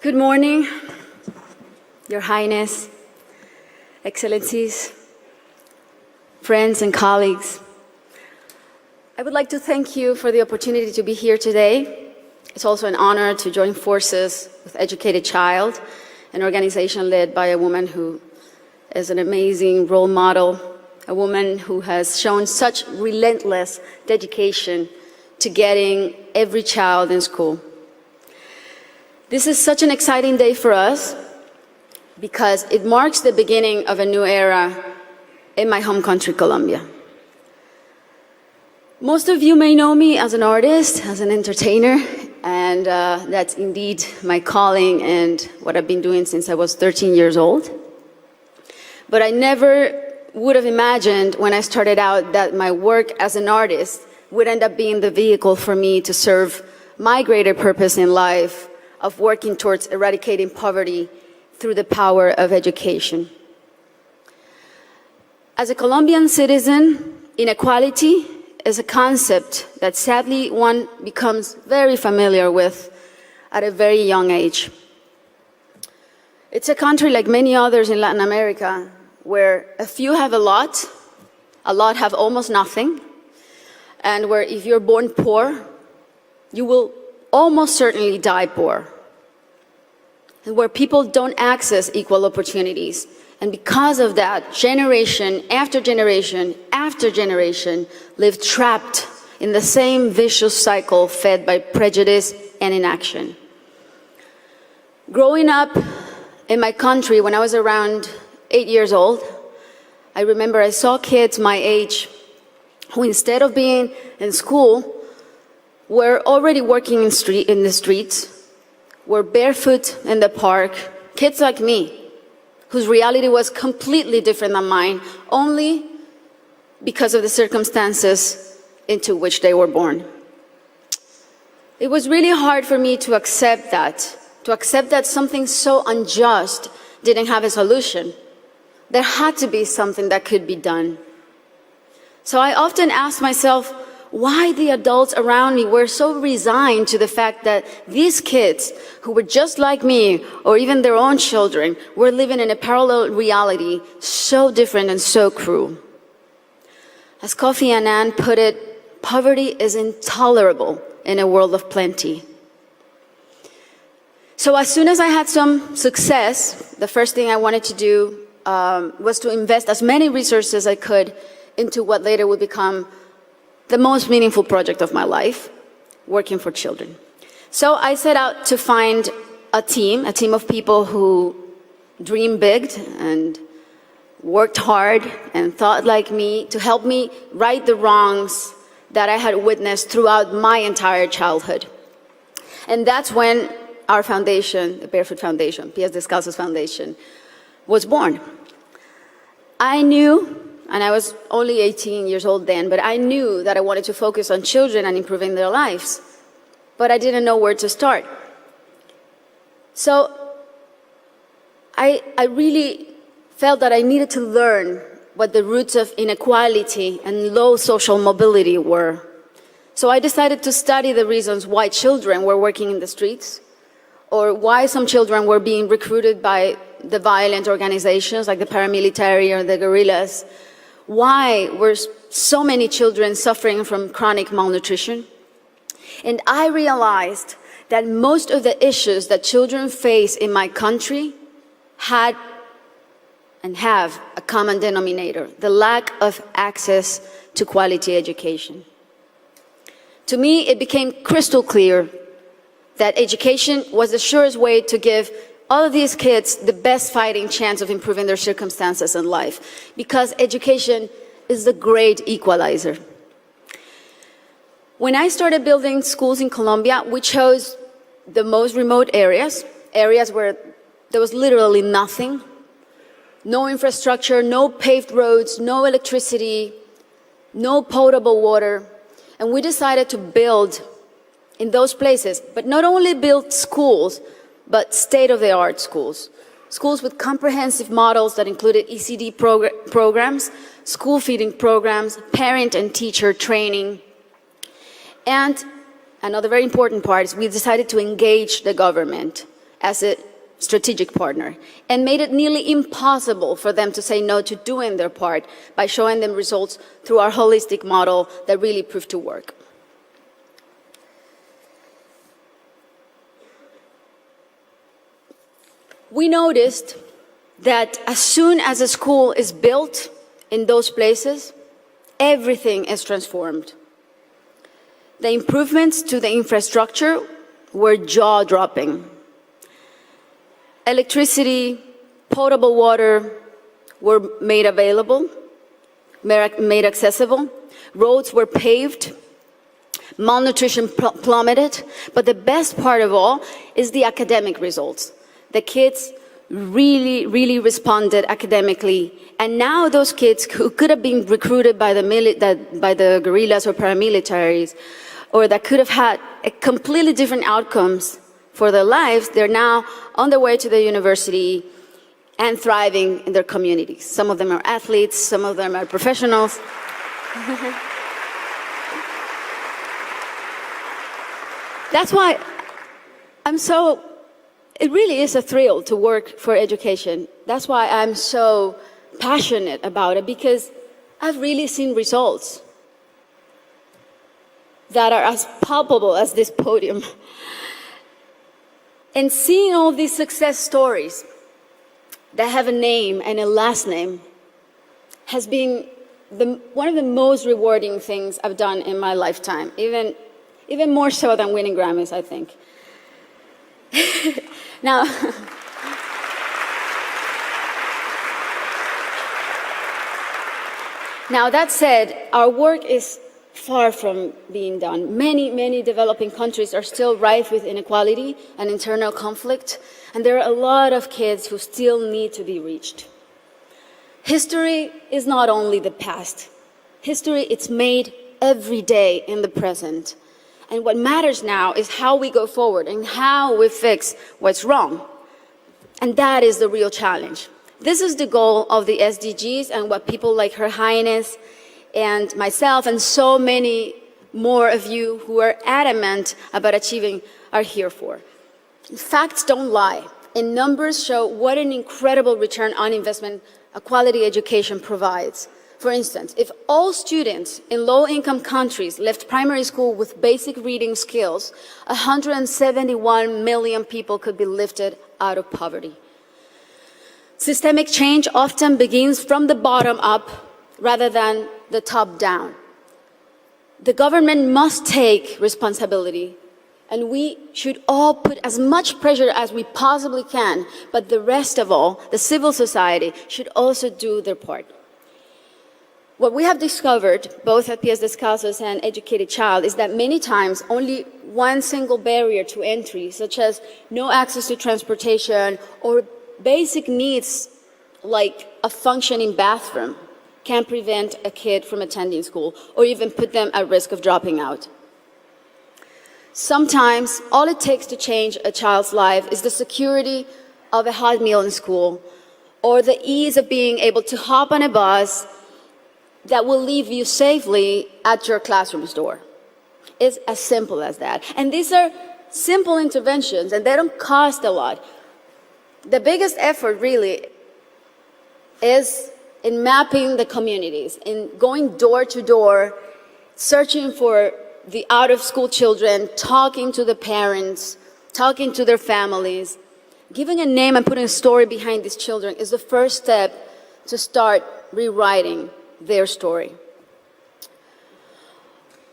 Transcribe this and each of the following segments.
Good morning, Your Highness, Excellencies, friends and colleagues. I would like to thank you for the opportunity to be here today. It's also an honor to join forces with Educated Child, an organization led by a woman who is an amazing role model, a woman who has shown such relentless dedication to getting every child in school. This is such an exciting day for us because it marks the beginning of a new era in my home country, Colombia. Most of you may know me as an artist, as an entertainer, and that's indeed my calling and what I've been doing since I was 13 years old. But I never would have imagined when I started out that my work as an artist would end up being the vehicle for me to serve my greater purpose in life of working towards eradicating poverty through the power of education. As a Colombian citizen, inequality is a concept that sadly one becomes very familiar with at a very young age. It's a country like many others in Latin America where a few have a lot have almost nothing, and where if you're born poor, you will almost certainly die poor, and where people don't access equal opportunities. And because of that, generation after generation after generation live trapped in the same vicious cycle fed by prejudice and inaction. Growing up in my country when I was around 8 years old, I remember I saw kids my age who, instead of being in school, were already working in the streets, were barefoot in the park, kids like me, whose reality was completely different than mine, only because of the circumstances into which they were born. It was really hard for me to accept that something so unjust didn't have a solution. There had to be something that could be done. So I often asked myself why the adults around me were so resigned to the fact that these kids, who were just like me, or even their own children, were living in a parallel reality so different and so cruel. As Kofi Annan put it, poverty is intolerable in a world of plenty. So as soon as I had some success, the first thing I wanted to do was to invest as many resources as I could into what later would become the most meaningful project of my life, working for children. So I set out to find a team of people who dreamed big and worked hard and thought like me to help me right the wrongs that I had witnessed throughout my entire childhood. And that's when our foundation, the Barefoot Foundation, Pies Descalzos Foundation, was born. I knew, and I was only 18 years old then, but I knew that I wanted to focus on children and improving their lives, but I didn't know where to start. So I really felt that I needed to learn what the roots of inequality and low social mobility were. So I decided to study the reasons why children were working in the streets, or why some children were being recruited by the violent organizations like the paramilitary or the guerrillas. Why were so many children suffering from chronic malnutrition? And I realized that most of the issues that children face in my country had and have a common denominator: the lack of access to quality education. To me, it became crystal clear that education was the surest way to give all of these kids the best fighting chance of improving their circumstances in life, because education is the great equalizer. When I started building schools in Colombia, we chose the most remote areas where there was literally nothing, no infrastructure, no paved roads, no electricity, no potable water. And we decided to build in those places, but not only build schools, but state-of-the-art schools. Schools with comprehensive models that included ECD programs, school feeding programs, parent and teacher training. And another very important part is we decided to engage the government as a strategic partner and made it nearly impossible for them to say no to doing their part by showing them results through our holistic model that really proved to work. We noticed that as soon as a school is built in those places, everything is transformed. The improvements to the infrastructure were jaw-dropping. Electricity, potable water were made available, made accessible. Roads were paved. Malnutrition plummeted. But the best part of all is the academic results. The kids really responded academically. And now those kids who could have been recruited by the guerrillas or paramilitaries, or that could have had a completely different outcomes for their lives, they're now on their way to the university and thriving in their communities. Some of them are athletes, some of them are professionals. That's why it really is a thrill to work for education. That's why I'm so passionate about it, because I've really seen results that are as palpable as this podium. And seeing all these success stories that have a name and a last name has been one of the most rewarding things I've done in my lifetime, even more so than winning Grammys, I think. Now, that said, our work is far from being done. Many developing countries are still rife with inequality and internal conflict, and there are a lot of kids who still need to be reached. History is not only the past. History is made every day in the present. And what matters now is how we go forward and how we fix what's wrong. And that is the real challenge. This is the goal of the SDGs and what people like Her Highness and myself and so many more of you who are adamant about achieving are here for. Facts don't lie, and numbers show what an incredible return on investment a quality education provides. For instance, if all students in low-income countries left primary school with basic reading skills, 171 million people could be lifted out of poverty. Systemic change often begins from the bottom up rather than the top down. The government must take responsibility, and we should all put as much pressure as we possibly can, but the rest of all, the civil society, should also do their part. What we have discovered, both at Pies Descalzos and Educated Child, is that many times only one single barrier to entry, such as no access to transportation or basic needs like a functioning bathroom, can prevent a kid from attending school or even put them at risk of dropping out. Sometimes all it takes to change a child's life is the security of a hot meal in school or the ease of being able to hop on a bus that will leave you safely at your classroom's door. It's as simple as that. And these are simple interventions, and they don't cost a lot. The biggest effort really is in mapping the communities, in going door to door, searching for the out-of-school children, talking to the parents, talking to their families. Giving a name and putting a story behind these children is the first step to start rewriting their story.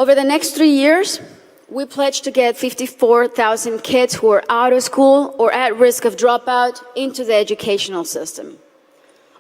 Over the next 3 years, we pledge to get 54,000 kids who are out of school or at risk of dropout into the educational system.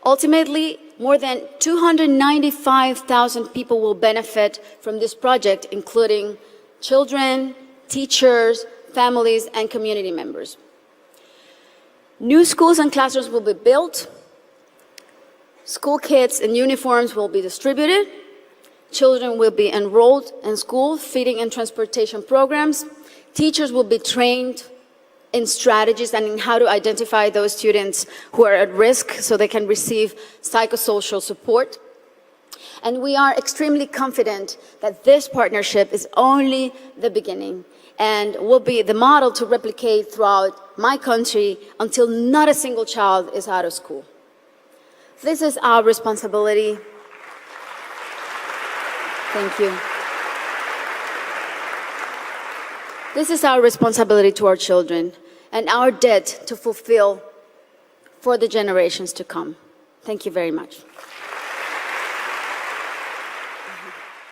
Ultimately, more than 295,000 people will benefit from this project, including children, teachers, families, and community members. New schools and classrooms will be built. School kits and uniforms will be distributed. Children will be enrolled in school, feeding and transportation programs. Teachers will be trained in strategies and in how to identify those students who are at risk so they can receive psychosocial support. And we are extremely confident that this partnership is only the beginning. and will be the model to replicate throughout my country until not a single child is out of school. This is our responsibility. Thank you. This is our responsibility to our children and our debt to fulfill for the generations to come. Thank you very much.